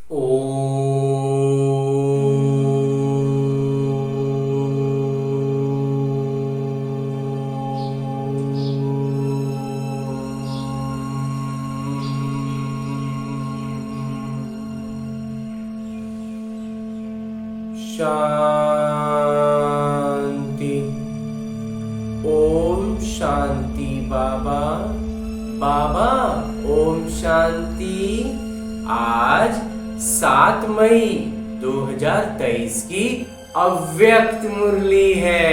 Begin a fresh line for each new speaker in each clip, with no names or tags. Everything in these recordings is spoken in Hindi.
शांति। ओम शांति बाबा। बाबा ओम शांति। आज 7 मई 2023 की अव्यक्त मुरली है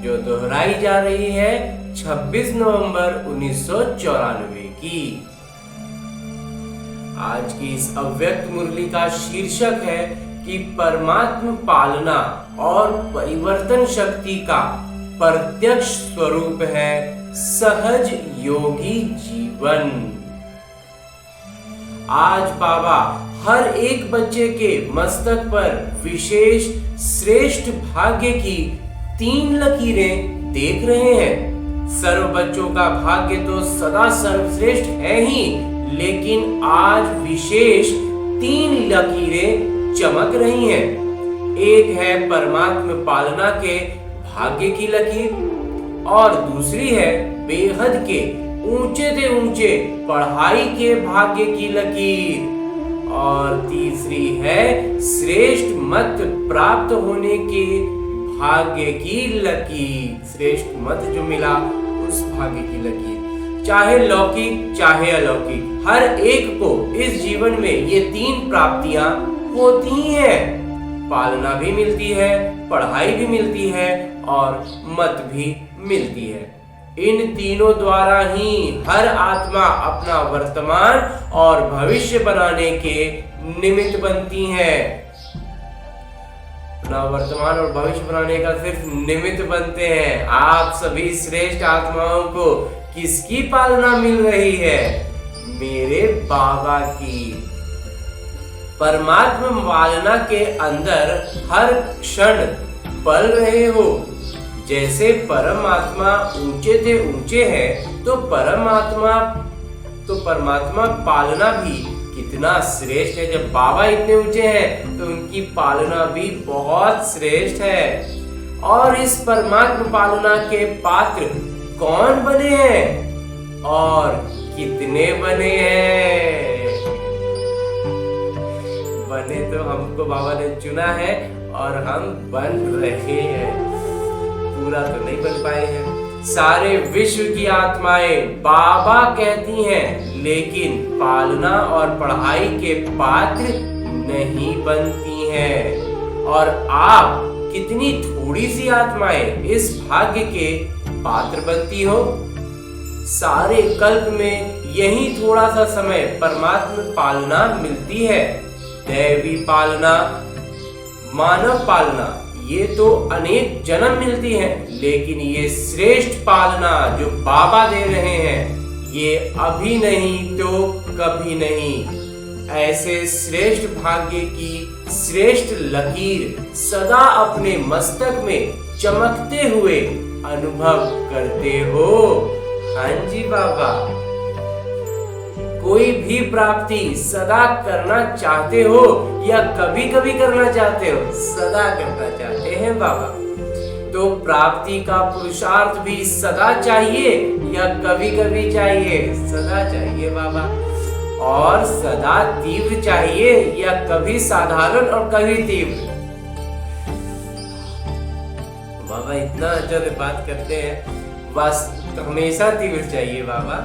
जो दोहराई जा रही है 26 नवंबर 1994 की। आज की इस अव्यक्त मुरली का शीर्षक है कि परमात्म पालना और परिवर्तन शक्ति का प्रत्यक्ष स्वरूप है सहज योगी जीवन। आज बाबा हर एक बच्चे के मस्तक पर विशेष श्रेष्ठ भाग्य की 3 लकीरें देख रहे हैं। सर्व बच्चों का भाग्य तो सदा सर्वश्रेष्ठ है ही, लेकिन आज विशेष 3 लकीरें चमक रही हैं। एक है परमात्म पालना के भाग्य की लकीर, और दूसरी है बेहद के ऊंचे से ऊंचे पढ़ाई के भाग्य की लकीर, और तीसरी है श्रेष्ठ मत प्राप्त होने के भाग्य की लकीर। श्रेष्ठ मत जो मिला उस भाग्य की लकीर, चाहे लौकिक चाहे अलौकिक, हर एक को इस जीवन में ये 3 प्राप्तियां होती हैं। पालना भी मिलती है, पढ़ाई भी मिलती है और मत भी मिलती है। इन तीनों द्वारा ही हर आत्मा अपना वर्तमान और भविष्य बनाने के निमित्त बनती है। अपना वर्तमान और भविष्य बनाने का सिर्फ निमित्त बनते हैं। आप सभी श्रेष्ठ आत्माओं को किसकी पालना मिल रही है? मेरे बाबा की। परमात्म पालना के अंदर हर क्षण पल रहे हो। जैसे परमात्मा ऊंचे से ऊंचे है तो परमात्मा पालना भी कितना श्रेष्ठ है। जब बाबा इतने ऊंचे हैं तो उनकी पालना भी बहुत श्रेष्ठ है। और इस परमात्म पालना के पात्र कौन बने हैं और कितने बने हैं? बने तो हमको बाबा ने चुना है और हम बन रहे हैं। पूरा तो नहीं बन पाए हैं। सारे विश्व की आत्माएं बाबा कहती हैं, लेकिन पालना और पढ़ाई के पात्र नहीं बनती हैं। और आप कितनी थोड़ी सी आत्माएं इस भाग्य के पात्र बनती हो। सारे कल्प में यही थोड़ा सा समय परमात्म पालना मिलती है। दैवी पालना, मानव पालना, ये तो अनेक जन्म मिलती है, लेकिन ये श्रेष्ठ पालना जो बाबा दे रहे हैं, ये अभी नहीं तो कभी नहीं। ऐसे श्रेष्ठ भाग्य की श्रेष्ठ लकीर सदा अपने मस्तक में चमकते हुए अनुभव करते हो। हाँ जी बाबा। कोई भी प्राप्ति सदा करना चाहते हो या कभी कभी करना चाहते हो? सदा करना चाहते हैं बाबा। तो प्राप्ति का पुरुषार्थ भी सदा चाहिए या कभी कभी चाहिए? सदा चाहिए बाबा। और सदा तीव्र चाहिए या कभी साधारण और कभी तीव्र? बाबा इतना अच्छा से बात करते हैं। हमेशा तीव्र चाहिए बाबा।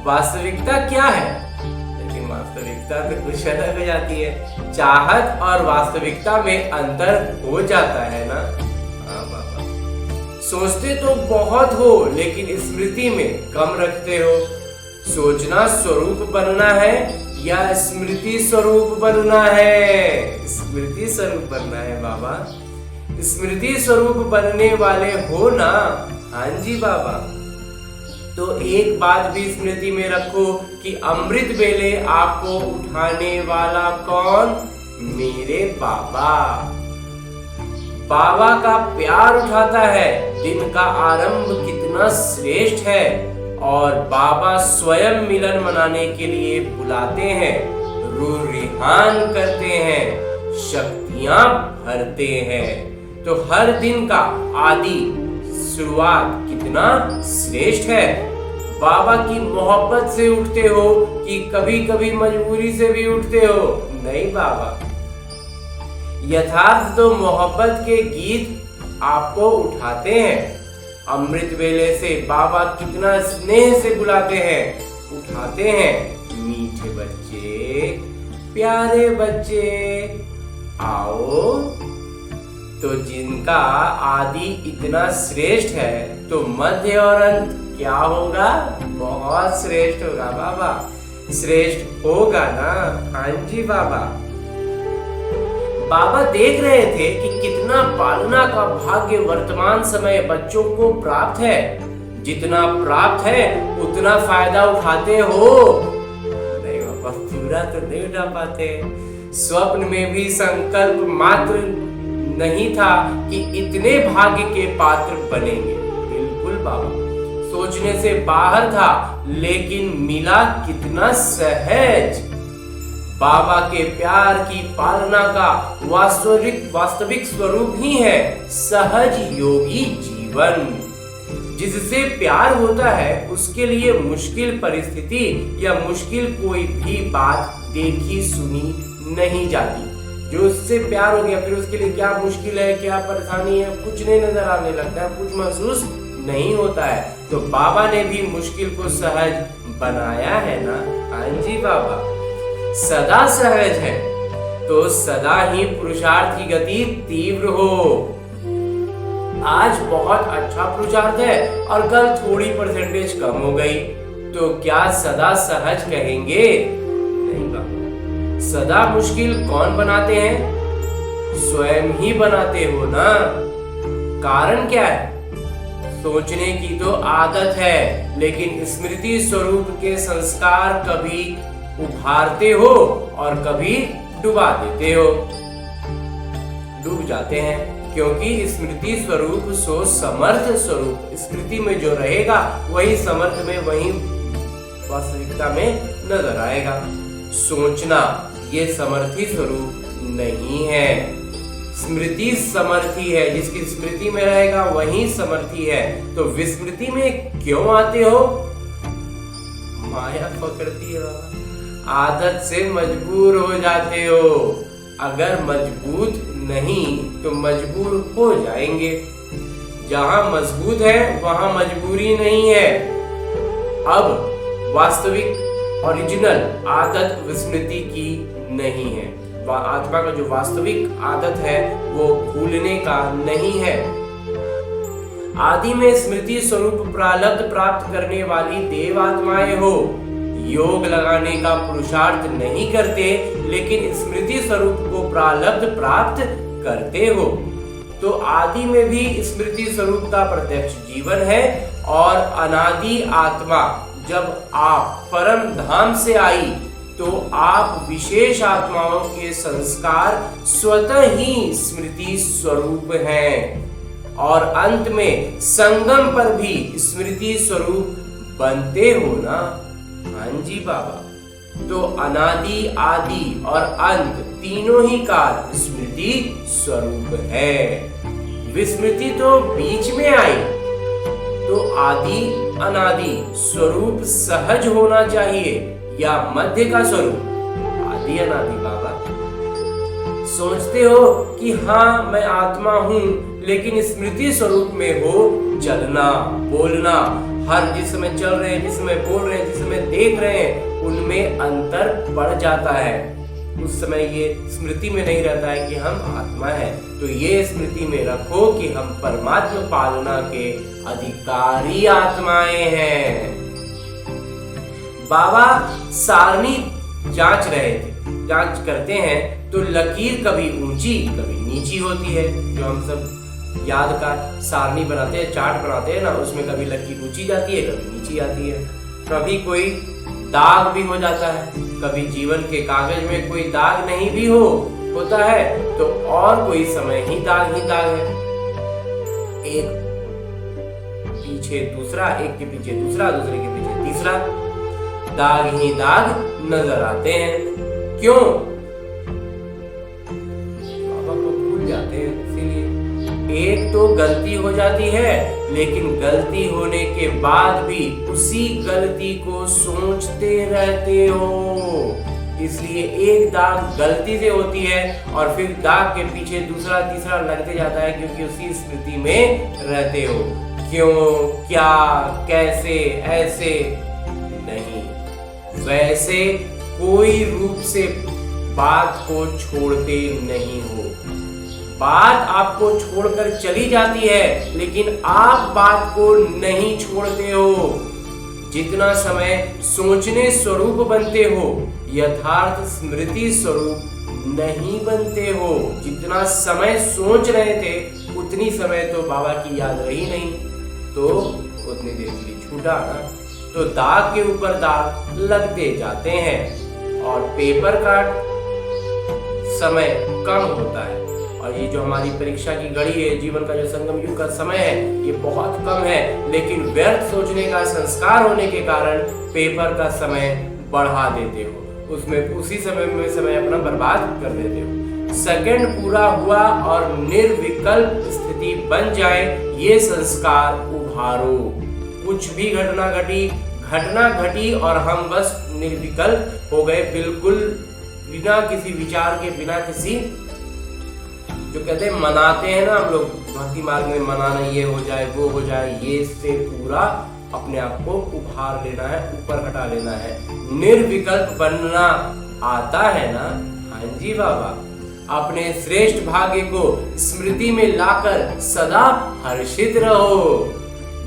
वास्तविकता क्या है? लेकिन वास्तविकता तो कुछ अलग हो जाती है। चाहत और वास्तविकता में अंतर हो जाता है ना। हाँ बाबा। सोचते तो बहुत हो लेकिन स्मृति में कम रखते हो। सोचना स्वरूप बनना है या स्मृति स्वरूप बनना है? स्मृति स्वरूप बनना है बाबा। स्मृति स्वरूप बनने वाले हो ना? हाँ जी बाबा। तो एक बात भी स्मृति में रखो कि अमृत बेले आपको उठाने वाला कौन? मेरे बाबा। बाबा का प्यार उठाता है। दिन का आरंभ कितना श्रेष्ठ है। और बाबा स्वयं मिलन मनाने के लिए बुलाते हैं। रूह-रिहान करते हैं, शक्तियां भरते हैं। तो हर दिन का आदि शुरुआत कितना श्रेष्ठ है। बाबा की मोहब्बत से उठते हो कि कभी कभी मजबूरी से भी उठते हो? नहीं बाबा, यथार्थ तो मोहब्बत के गीत आपको उठाते हैं। अमृत वेले से बाबा कितना स्नेह से बुलाते हैं, उठाते हैं। मीठे बच्चे, प्यारे बच्चे, आओ। तो जिनका आदि इतना श्रेष्ठ है तो मध्य और अंत क्या होगा? बहुत श्रेष्ठ होगा बाबा, श्रेष्ठ होगा ना? हाँ जी बाबा। बाबा देख रहे थे कि कितना पालना का भाग्य वर्तमान समय बच्चों को प्राप्त है। जितना प्राप्त है उतना फायदा उठाते हो? नहीं बाबा, पूरा तो नहीं उठा पाते। स्वप्न में भी संकल्प मात्र नहीं था कि इतने भाग्य के पात्र बनेंगे। बिल्कुल बाबा, सोचने से बाहर था, लेकिन मिला कितना सहज। बाबा के प्यार की पालना का वास्तविक स्वरूप ही है सहज योगी जीवन। जिससे प्यार होता है उसके लिए मुश्किल परिस्थिति या मुश्किल कोई भी बात देखी सुनी नहीं जाती। जो उससे प्यार हो गया फिर उसके लिए क्या मुश्किल है, क्या परेशानी है, कुछ नहीं नजर आने लगता है, कुछ महसूस नहीं होता है। तो बाबा ने भी मुश्किल को सहज बनाया है ना? हाँ जी बाबा, सदा सहज है तो सदा ही पुरुषार्थ की गति तीव्र हो। आज बहुत अच्छा पुरुषार्थ है और कल थोड़ी परसेंटेज कम हो गई, तो क्या सदा सहज कहेंगे? नहीं बाबा, सदा मुश्किल कौन बनाते हैं? स्वयं ही बनाते हो ना। कारण क्या है? सोचने की तो आदत है, लेकिन स्मृति स्वरूप के संस्कार कभी उभारते हो और कभी डुबा देते हो। डूब जाते हैं क्योंकि स्मृति स्वरूप सो समर्थ स्वरूप। स्मृति में जो रहेगा वही समर्थ में, वही वास्तविकता में नजर आएगा। सोचना ये समर्थी स्वरूप नहीं है। स्मृति समर्थी है, जिसकी स्मृति में रहेगा वही समर्थी है। तो विस्मृति में क्यों आते हो? माया पकड़ती है, आदत से मजबूर हो जाते हो। अगर मजबूत नहीं तो मजबूर हो जाएंगे। जहां मजबूत है वहां मजबूरी नहीं है। अब वास्तविक ओरिजिनल आदत विस्मृति की नहीं है। आत्मा का जो वास्तविक आदत है वो भूलने का नहीं है। आदि में स्मृति स्वरूप प्रारब्ध प्राप्त करने वाली देव आत्माएं हो, योग लगाने का पुरुषार्थ नहीं करते, लेकिन स्मृति स्वरूप को प्रारब्ध प्राप्त करते हो। तो आदि में भी स्मृति स्वरूप का प्रत्यक्ष जीवन है और अनादि आत्मा जब आप परम धाम से आई तो आप विशेष आत्माओं के संस्कार स्वतः ही स्मृति स्वरूप हैं और अंत में संगम पर भी स्मृति स्वरूप बनते हो ना? हाँ जी बाबा। तो अनादि, आदि और अंत तीनों ही काल स्मृति स्वरूप है। विस्मृति तो बीच में आई, तो आदि अनादि स्वरूप सहज होना चाहिए या मध्य का स्वरूप? आदि अनादि बाबा। सोचते हो कि हाँ मैं आत्मा हूँ, लेकिन स्मृति स्वरूप में हो चलना बोलना, हर जिस समय चल रहे हैं, जिस समय बोल रहे हैं, जिस समय देख रहे हैं, उनमें अंतर बढ़ जाता है। उस समय ये स्मृति में नहीं रहता है कि हम आत्मा हैं। तो ये स्मृति में रखो कि हम परमात्मा पालना के अधिकारी आत्माएं हैं। बाबा सारणी जांच रहे थे, जांच करते हैं तो लकीर कभी ऊंची कभी नीची होती है। जो हम सब याद का सारणी बनाते हैं, चार्ट बनाते हैं ना, उसमें कभी लकीर ऊंची जाती है कभी नीची आती है। कभी कोई दाग भी हो जाता है, कभी जीवन के कागज में कोई दाग नहीं भी होता है तो और कोई समय ही दाग है। एक पीछे दूसरा, एक के पीछे दूसरा, दूसरे के पीछे तीसरा, दाग ही दाग नजर आते हैं। क्यों? बाबा को भूल जाते हैं, इसीलिए एक तो गलती हो जाती है, लेकिन गलती होने के बाद भी उसी गलती को सोचते रहते हो। इसलिए एक दाग गलती से होती है और फिर दाग के पीछे दूसरा तीसरा लगते जाता है, क्योंकि उसी स्मृति में रहते हो। क्यों, क्या, कैसे, ऐसे नहीं, वैसे कोई रूप से बात को छोड़ते नहीं हो। बात आपको छोड़कर चली जाती है, लेकिन आप बात को नहीं छोड़ते हो। जितना समय सोचने स्वरूप बनते हो, यथार्थ स्मृति स्वरूप नहीं बनते हो। जितना समय सोच रहे थे, उतनी समय तो बाबा की याद रही नहीं, तो उतनी देर के लिए छूटा ना। तो दाग के ऊपर दाग लगते जाते हैं और पेपर का समय कम होता है। और ये जो हमारी परीक्षा की घड़ी है, जीवन का जो संगम युग का समय है, ये बहुत कम है, लेकिन व्यर्थ सोचने का संस्कार होने के कारण पेपर का समय बढ़ा देते हो, उसमें उसी समय में समय अपना बर्बाद कर देते हो। सेकंड पूरा हुआ और निर्विकल्प स्थिति बन जाए, ये संस्कार उभारो। कुछ भी घटना घटी और हम बस निर्विकल्प हो गए, बिल्कुल बिना किसी विचार के, बिना किसी, जो कहते हैं मनाते हैं ना हम लोग भक्ति मार्ग में, मनाना ये हो जाए वो हो जाए, ये से पूरा अपने आप को उभार लेना है, ऊपर हटा लेना है। निर्विकल्प बनना आता है ना? हाँ जी बाबा। अपने श्रेष्ठ भाग्य को स्मृति में लाकर सदा हर्षित रहो।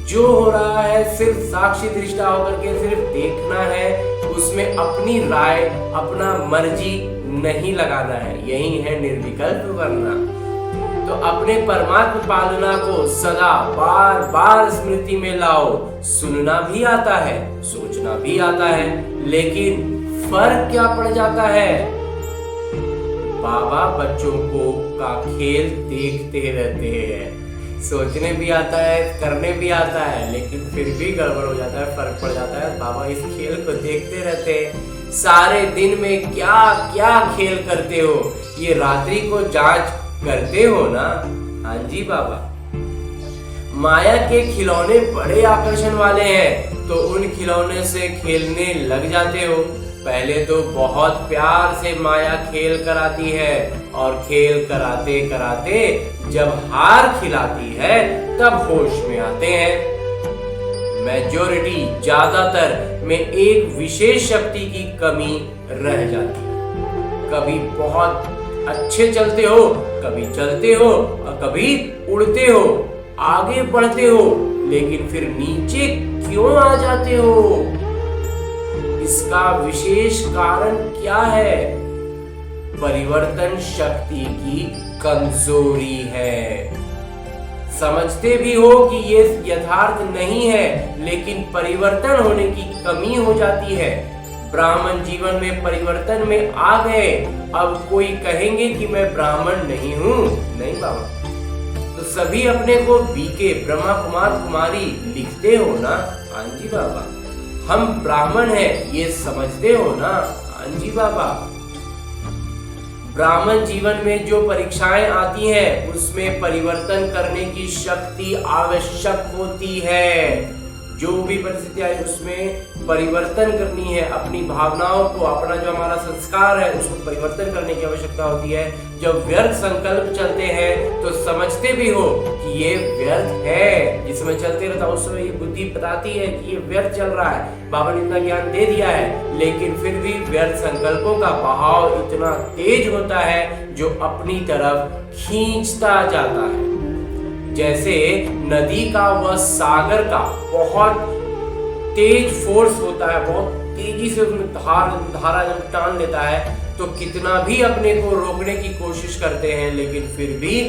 जो हो रहा है सिर्फ साक्षी दृष्टा होकर के सिर्फ देखना है, उसमें अपनी राय, अपना मर्जी नहीं लगाना है। यही है निर्विकल्प बनना। तो अपने परमात्मा पालना को सदा बार बार स्मृति में लाओ। सुनना भी आता है, सोचना भी आता है, लेकिन फर्क क्या पड़ जाता है? बाबा बच्चों को का खेल देखते रहते हैं, सोचने भी आता है, करने भी आता है, लेकिन फिर भी गड़बड़ हो जाता है, फर्क पड़ जाता है। बाबा इस खेल को देखते रहते हैं। सारे दिन में क्या क्या खेल करते हो, ये रात्रि को जांच करते हो ना? हाँ जी बाबा। माया के खिलौने बड़े आकर्षण वाले हैं, तो उन खिलौने से खेलने लग जाते हो। पहले तो बहुत प्यार से माया खेल कराती है, और खेल कराते कराते जब हार खिलाती है, तब होश में आते हैं। मेजॉरिटी, ज्यादातर में एक विशेष शक्ति की कमी रह जाती है। कभी बहुत अच्छे चलते हो, कभी चलते हो और कभी उड़ते हो, आगे बढ़ते हो, लेकिन फिर नीचे क्यों आ जाते हो? इसका विशेष कारण क्या है? परिवर्तन शक्ति की कमजोरी है। समझते भी हो कि ये यथार्थ नहीं है, लेकिन परिवर्तन होने की कमी हो जाती है। ब्राह्मण जीवन में परिवर्तन में आ गए, अब कोई कहेंगे कि मैं ब्राह्मण नहीं हूँ? नहीं बाबा। तो सभी अपने को बीके, ब्रह्मा कुमार कुमारी लिखते हो ना? हाँ जी बाबा। हम ब्राह्मण हैं, ये समझते हो ना? हाँ जी बाबा। ब्राह्मण जीवन में जो परीक्षाएं आती हैं, उसमें परिवर्तन करने की शक्ति आवश्यक होती है। जो भी परिस्थिति आई, उसमें परिवर्तन करनी है। अपनी भावनाओं को, अपना जो हमारा संस्कार है, उसको परिवर्तन करने की आवश्यकता होती है। जब व्यर्थ संकल्प चलते हैं, तो समझते भी हो कि ये व्यर्थ है। जिस समय चलते रहता है, उस समय ये बुद्धि बताती है कि ये व्यर्थ चल रहा है। बाबा ने इतना ज्ञान दे दिया है, लेकिन फिर भी व्यर्थ संकल्पों का बहाव इतना तेज होता है, जो अपनी तरफ खींचता जाता है। जैसे नदी का व सागर का बहुत तेज फोर्स होता है, बहुत तेजी से उसमें धारा जब टान लेता है, तो कितना भी अपने को रोकने की कोशिश करते हैं, लेकिन फिर भी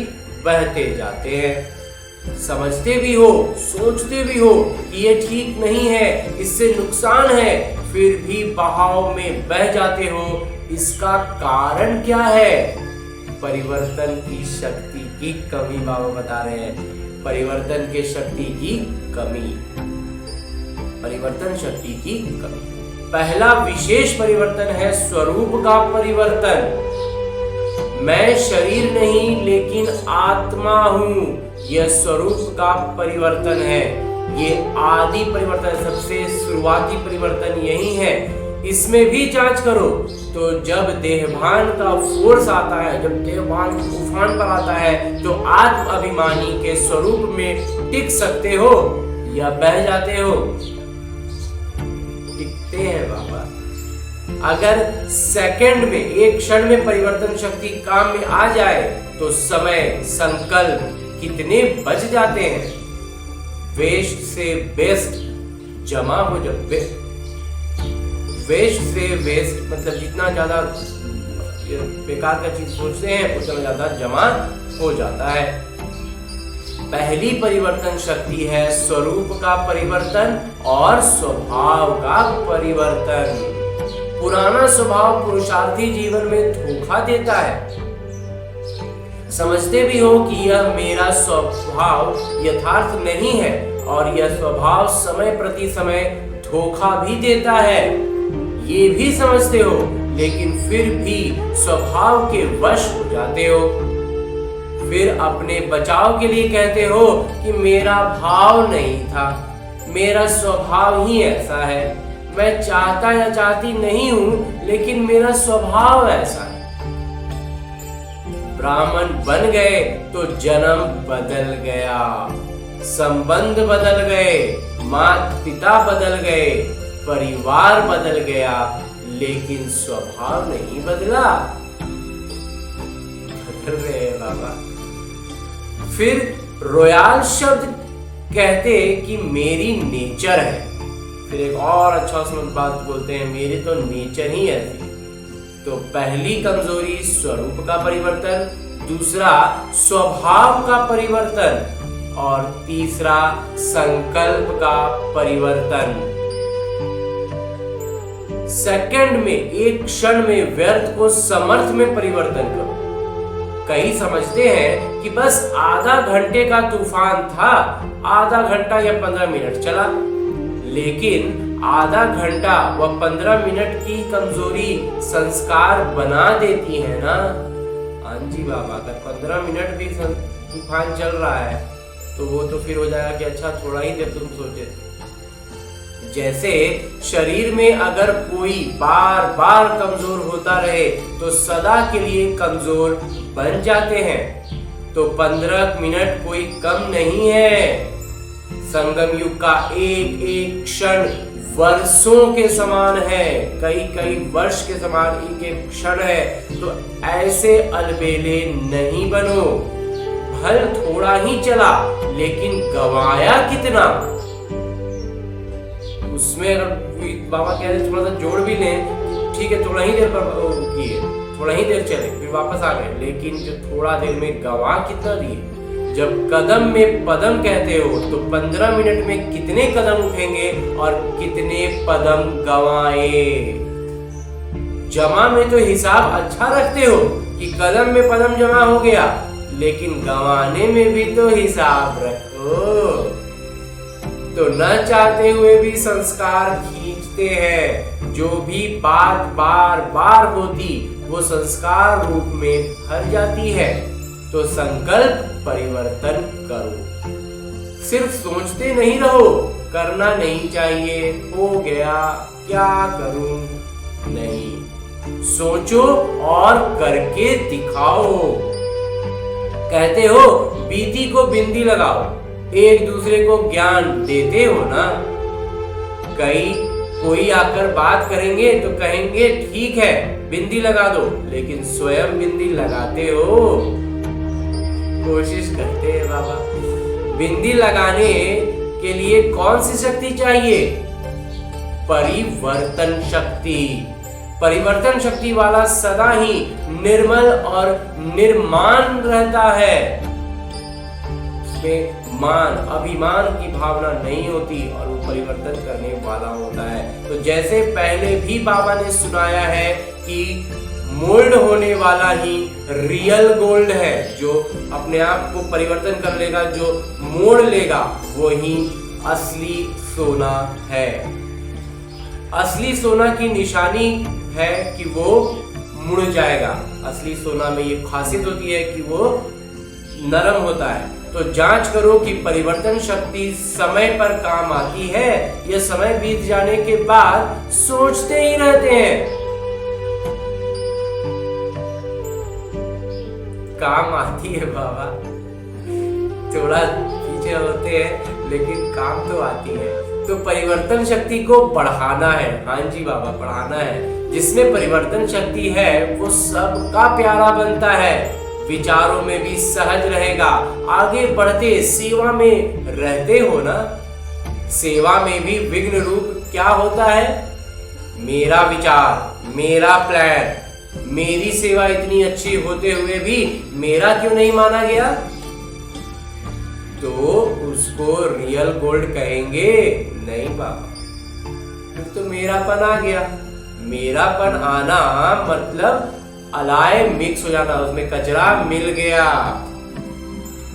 बहते जाते हैं। समझते भी हो, सोचते भी हो कि ये ठीक नहीं है, इससे नुकसान है, फिर भी बहाव में बह जाते हो। इसका कारण क्या है? परिवर्तन की शक्ति की कमी। बाबा बता रहे हैं, परिवर्तन के शक्ति की कमी, परिवर्तन शक्ति की कमी। पहला विशेष परिवर्तन है स्वरूप का परिवर्तन। मैं शरीर नहीं लेकिन आत्मा हूं, यह स्वरूप का परिवर्तन है। ये आदि परिवर्तन, सबसे शुरुआती परिवर्तन यही है। इसमें भी जांच करो तो जब देहभान का फोर्स आता है, जब देहभान तूफान पर आता है, तो आत्म अभिमानी के स्वरूप में टिक सकते हो या बह जाते हो? टिकते हैं बाबा। अगर सेकंड में, एक क्षण में परिवर्तन शक्ति काम में आ जाए तो समय, संकल्प कितने बच जाते हैं। वेस्ट से बेस्ट जमा हो जाए। वेस्ट से वेस्ट मतलब जितना ज्यादा बेकार का चीज सोचते हैं उतना ज्यादा जमा हो जाता है। पहली परिवर्तन शक्ति है स्वरूप का परिवर्तन और स्वभाव का परिवर्तन। पुराना स्वभाव पुरुषार्थी जीवन में धोखा देता है। समझते भी हो कि यह मेरा स्वभाव यथार्थ नहीं है और यह स्वभाव समय प्रति समय धोखा भी देता है, ये भी समझते हो, लेकिन फिर भी स्वभाव के वश हो जाते हो। फिर अपने बचाव के लिए कहते हो कि मेरा भाव नहीं था, मेरा स्वभाव ही ऐसा है, मैं चाहता या चाहती नहीं हूं लेकिन मेरा स्वभाव ऐसा है। ब्राह्मण बन गए तो जन्म बदल गया, संबंध बदल गए, माता पिता बदल गए, परिवार बदल गया, लेकिन स्वभाव नहीं बदला। बदल रहे बाबा। फिर रॉयल शब्द कहते कि मेरी नेचर है। फिर एक और अच्छा उसमें बात बोलते हैं, मेरी तो नेचर ही ऐसी। तो पहली कमजोरी स्वरूप का परिवर्तन, दूसरा स्वभाव का परिवर्तन और तीसरा संकल्प का परिवर्तन। सेकंड में, एक क्षण में व्यर्थ को समर्थ में परिवर्तन करो। कई समझते हैं कि बस आधा घंटे का तूफान था, आधा घंटा या 15 मिनट चला, लेकिन आधा घंटा व 15 मिनट की कमजोरी संस्कार बना देती है ना। हाँ जी बाबा, अगर 15 मिनट भी तूफान चल रहा है तो वो तो फिर हो जाएगा कि अच्छा थोड़ा ही देर तुम सोचे थे। जैसे शरीर में अगर कोई बार बार कमजोर होता रहे तो सदा के लिए कमजोर बन जाते हैं। तो 15 मिनट कोई कम नहीं है। संगम युग का एक एक क्षण वर्षों के समान है, कई कई वर्ष के समान एक एक क्षण है। तो ऐसे अलबेले नहीं बनो। भल थोड़ा ही चला लेकिन गवाया कितना। उसमें अगर बाबा कह रहे थोड़ा सा जोड़ भी लें, ठीक है थोड़ा ही देर पर किए, थोड़ा ही देर चले फिर वापस आ गए, लेकिन जो थोड़ा देर में गवा कितना दिए। जब कदम में पदम कहते हो तो 15 मिनट में कितने कदम उठेंगे और कितने पदम गवाए। जमा में तो हिसाब अच्छा रखते हो कि कदम में पदम जमा हो गया, लेकिन गवाने में भी तो हिसाब रखो। तो न चाहते हुए भी संस्कार खींचते हैं। जो भी बात बार बार होती वो संस्कार रूप में भर जाती है। तो संकल्प परिवर्तन करो। सिर्फ सोचते नहीं रहो, करना नहीं चाहिए, हो गया क्या करूं, नहीं, सोचो और करके दिखाओ। कहते हो बीती को बिंदी लगाओ, एक दूसरे को ज्ञान देते हो ना। कोई आकर बात करेंगे तो कहेंगे ठीक है बिंदी लगा दो, लेकिन स्वयं बिंदी लगाते हो? कोशिश करते हैं बाबा। बिंदी लगाने के लिए कौन सी शक्ति चाहिए? परिवर्तन शक्ति। परिवर्तन शक्ति वाला सदा ही निर्मल और निर्माण रहता है। उसमें मान, अभिमान की भावना नहीं होती और वो परिवर्तन करने वाला होता है। तो जैसे पहले भी बाबा ने सुनाया है कि मोल्ड होने वाला ही रियल गोल्ड है, जो अपने आप को परिवर्तन कर लेगा, जो मोड़ लेगा, वो ही असली सोना है। असली सोना की निशानी है कि वो मुड़ जाएगा। असली सोना में ये खासियत होती है कि वो नरम होता है। तो जांच करो कि परिवर्तन शक्ति समय पर काम आती है या समय बीत जाने के बाद सोचते ही रहते हैं। काम आती है बाबा, थोड़ा पीछे होते हैं लेकिन काम तो आती है। तो परिवर्तन शक्ति को बढ़ाना है। हाँ जी बाबा, बढ़ाना है। जिसमें परिवर्तन शक्ति है वो सबका प्यारा बनता है, विचारों में भी सहज रहेगा, आगे बढ़ते सेवा में रहते हो ना। सेवा में भी विघ्न रूप क्या होता है? मेरा विचार, मेरा प्लान। मेरी सेवा इतनी अच्छी होते हुए भी मेरा क्यों नहीं माना गया? तो उसको रियल गोल्ड कहेंगे? नहीं बाबा, फिर तो मेरापन आ गया। मेरापन आना मतलब अलाय मिक्स हो जाना, उसमें कचरा मिल गया।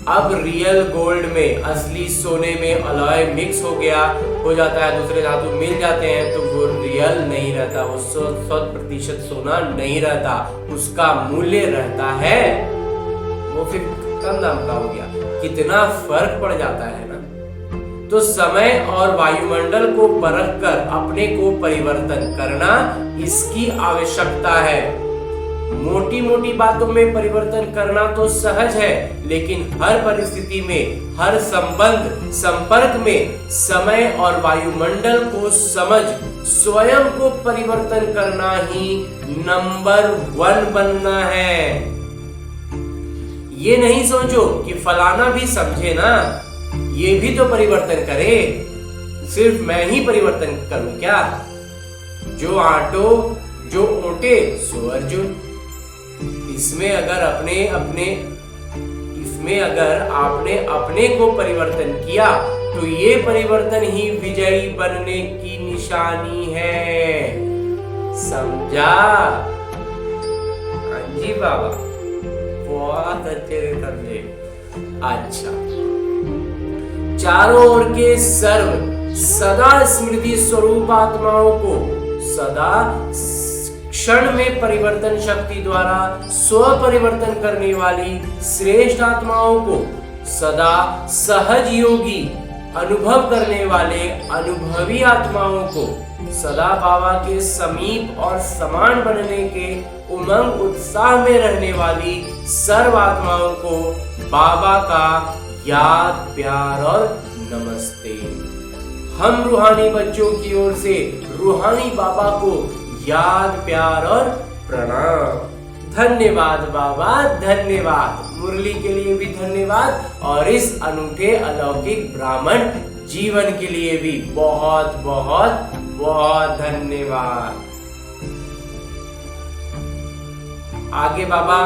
अब रियल गोल्ड में, असली सोने में अलॉय मिक्स हो जाता है, दूसरे धातु मिल जाते हैं, तो वो रियल नहीं रहता, वो 100% सोना नहीं रहता, उसका मूल्य रहता है वो फिर कम दाम का हो गया। कितना फर्क पड़ जाता है ना। तो समय और वायुमंडल को परख कर अपने को परिवर्तन करना, इसकी आवश्यकता है। मोटी मोटी बातों में परिवर्तन करना तो सहज है, लेकिन हर परिस्थिति में, हर संबंध संपर्क में समय और वायुमंडल को समझ स्वयं को परिवर्तन करना ही नंबर 1 बनना है। ये नहीं सोचो कि फलाना भी समझे ना, ये भी तो परिवर्तन करे, सिर्फ मैं ही परिवर्तन करूं क्या? जो आटो जो ओटे सो अर्जुन। इसमें अगर आपने अपने को परिवर्तन किया तो ये परिवर्तन ही विजयी बनने की निशानी है। समझा? हाँ जी बाबा, बहुत अच्छे से समझे। अच्छा, चारों ओर के सर्व सदा स्मृति स्वरूप आत्माओं को सदा क्षण में परिवर्तन शक्ति द्वारा स्व परिवर्तन करने वाली श्रेष्ठ आत्माओं को सदा सहज योगी अनुभव करने वाले अनुभवी आत्माओं को सदा बाबा के समीप और समान बनने के उमंग उत्साह में रहने वाली सर्व आत्माओं को बाबा का याद, प्यार और नमस्ते। हम रूहानी बच्चों की ओर से रूहानी बाबा को याद, प्यार और प्रणाम। धन्यवाद बाबा, धन्यवाद। मुरली के लिए भी धन्यवाद और इस अनूठे अलौकिक ब्राह्मण जीवन के लिए भी बहुत बहुत बहुत धन्यवाद। आगे बाबा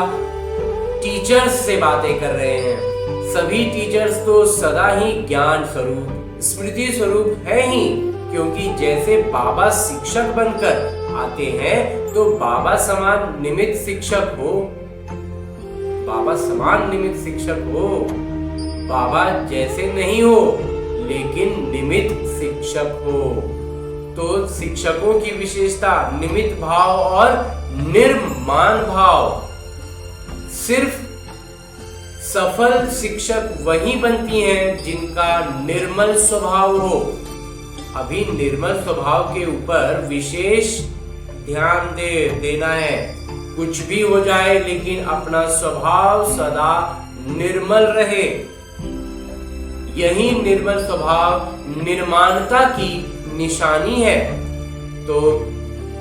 टीचर्स से बातें कर रहे हैं। सभी टीचर्स तो सदा ही ज्ञान स्वरूप, स्मृति स्वरूप है ही, क्योंकि जैसे बाबा शिक्षक बनकर आते हैं तो बाबा समान निमित्त शिक्षक हो। बाबा समान निमित्त शिक्षक हो। बाबा जैसे नहीं हो लेकिन निमित्त शिक्षक हो। तो शिक्षकों की विशेषता निमित्त भाव और निर्माण भाव। सिर्फ सफल शिक्षक वही बनती हैं जिनका निर्मल स्वभाव हो। अभी निर्मल स्वभाव के ऊपर विशेष ध्यान देना है। कुछ भी हो जाए लेकिन अपना स्वभाव सदा निर्मल रहे। यही निर्मल स्वभाव निर्माणता की निशानी है। तो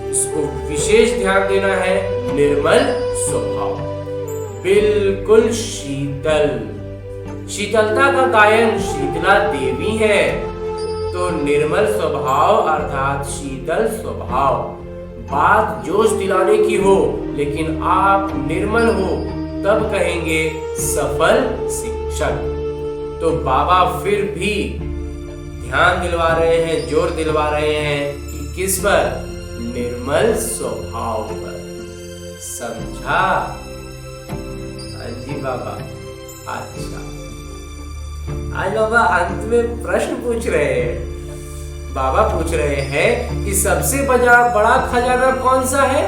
इसको विशेष ध्यान देना है। निर्मल स्वभाव, बिल्कुल शीतल। शीतलता का गायन शीतला देवी है। तो निर्मल स्वभाव अर्थात शीतल स्वभाव। बात जोश दिलाने की हो लेकिन आप निर्मल हो तब कहेंगे सफल शिक्षक। तो बाबा फिर भी ध्यान दिलवा रहे हैं, जोर दिलवा रहे हैं कि किस पर? निर्मल स्वभाव पर। समझा? जी बाबा। अच्छा, आज बाबा अंत में प्रश्न पूछ रहे हैं। बाबा पूछ रहे हैं कि सबसे बड़ा खजाना कौन सा है?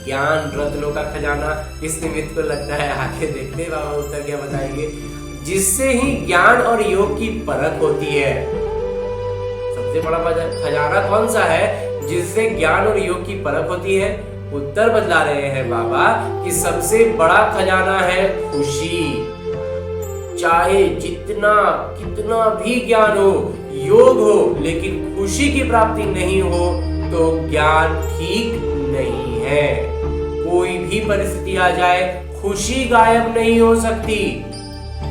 ज्ञान रत्नों का खजाना। इस निमित्त को लगता है आगे देखते हैं बाबा उत्तर क्या बताएंगे। जिससे ही ज्ञान और योग की परख होती है। सबसे बड़ा खजाना कौन सा है जिससे ज्ञान और योग की परख होती है? उत्तर बतला रहे हैं बाबा कि सबसे बड़ा खजाना है खुशी। चाहे जितना कितना भी ज्ञान हो, योग हो, लेकिन खुशी की प्राप्ति नहीं हो तो ज्ञान ठीक नहीं है। कोई भी परिस्थिति आ जाए, खुशी गायब नहीं हो सकती।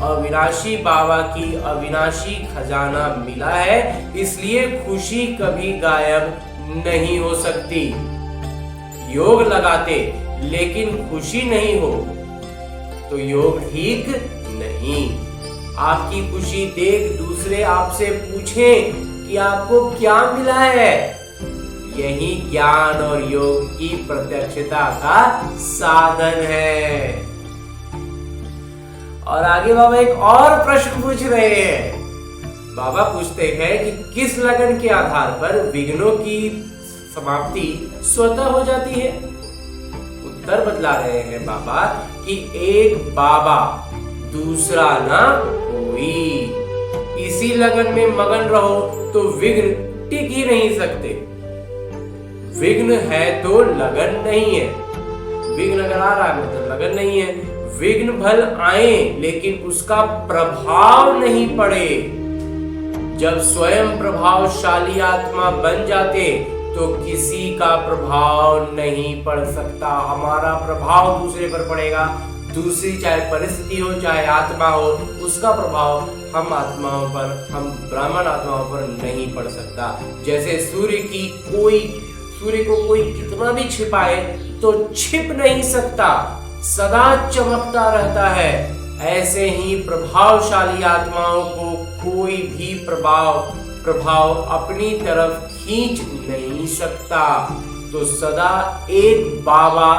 अविनाशी बाबा की अविनाशी खजाना मिला है, इसलिए खुशी कभी गायब नहीं हो सकती। योग लगाते लेकिन खुशी नहीं हो तो योग ठीक नहीं। आपकी खुशी देख दूसरे आपसे पूछें कि आपको क्या मिला है। यही ज्ञान और योग की प्रत्यक्षता का साधन है। और आगे बाबा एक और प्रश्न पूछ रहे हैं। बाबा पूछते हैं कि किस लगन के आधार पर विघ्नों की समाप्ति स्वतः हो जाती है? उत्तर बतला रहे हैं बाबा कि एक बाबा दूसरा ना कोई। इसी लगन में मगन रहो तो विघ्न टिक ही नहीं सकते। विघ्न है तो लगन नहीं है। विघ्न अगर आ रहा है मतलब लगन नहीं है। विघ्न भल आए लेकिन उसका प्रभाव नहीं पड़े। जब स्वयं प्रभावशाली आत्मा बन जाते तो किसी का प्रभाव नहीं पड़ सकता। हमारा प्रभाव दूसरे पर पड़ेगा। दूसरी चाहे परिस्थिति हो चाहे आत्मा हो, उसका प्रभाव हम आत्माओं पर, हम ब्राह्मण आत्माओं पर नहीं पड़ सकता। जैसे सूर्य को कोई कितना भी छिपाए तो छिप नहीं सकता, सदा चमकता रहता है। ऐसे ही प्रभावशाली आत्माओं को कोई भी प्रभाव अपनी तरफ खींच नहीं सकता। तो सदा एक बाबा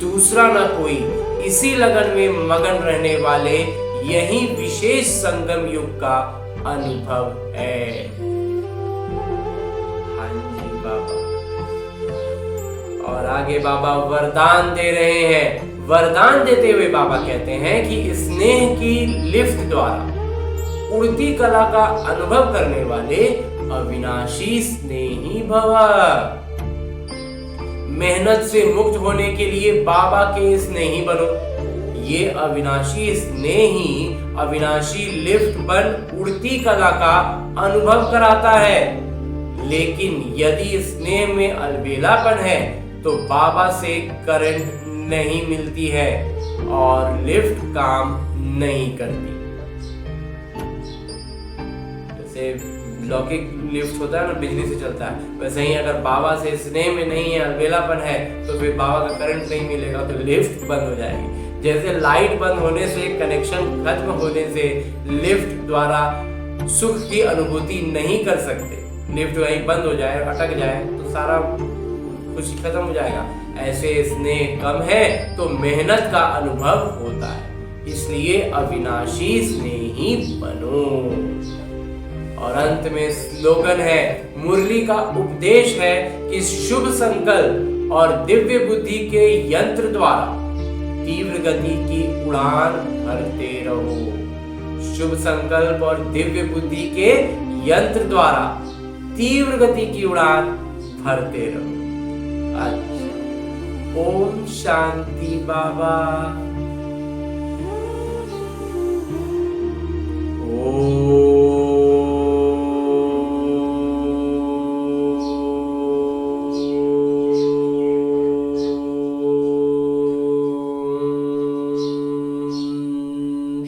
दूसरा न कोई, इसी लगन में मगन रहने वाले यही विशेष संगम युग का अनुभव है। हाँ जी बाबा। और आगे बाबा वरदान दे रहे हैं। वरदान देते हुए बाबा कहते हैं कि स्नेह की लिफ्ट द्वारा उड़ती कला का अनुभव करने वाले अविनाशी स्नेही भव। मेहनत से मुक्त होने के लिए बाबा के स्नेही बनो। ये अविनाशी स्नेही अविनाशी लिफ्ट बन उड़ती कला का अनुभव कराता है। लेकिन यदि स्नेह में अलबेलापन है तो बाबा से करंट नहीं मिलती है और लिफ्ट काम नहीं करती। जैसे लौकिक लिफ्ट होता है ना, बिजली से चलता है, वैसे ही अगर बाबा से स्नेह में नहीं है, अलबेलापन है, तो फिर बाबा का करंट नहीं मिलेगा तो लिफ्ट बंद हो जाएगी। जैसे लाइट बंद होने से, कनेक्शन खत्म होने से लिफ्ट द्वारा सुख की अनुभूति नहीं कर सकते। लिफ्ट वहीं बंद हो जाए, अटक जाए तो सारा खुशी खत्म हो जाएगा। ऐसे स्नेह कम है तो मेहनत का अनुभव होता है। इसलिए अविनाशी स्नेही बनो। और अंत में स्लोगन है, मुरली का उपदेश है कि शुभ संकल्प और दिव्य बुद्धि के यंत्र द्वारा तीव्र गति की उड़ान भरते रहो। शुभ संकल्प और दिव्य बुद्धि के यंत्र द्वारा तीव्र गति की उड़ान भरते रहो। अच्छा, ओम शांति बाबा।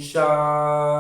शांति।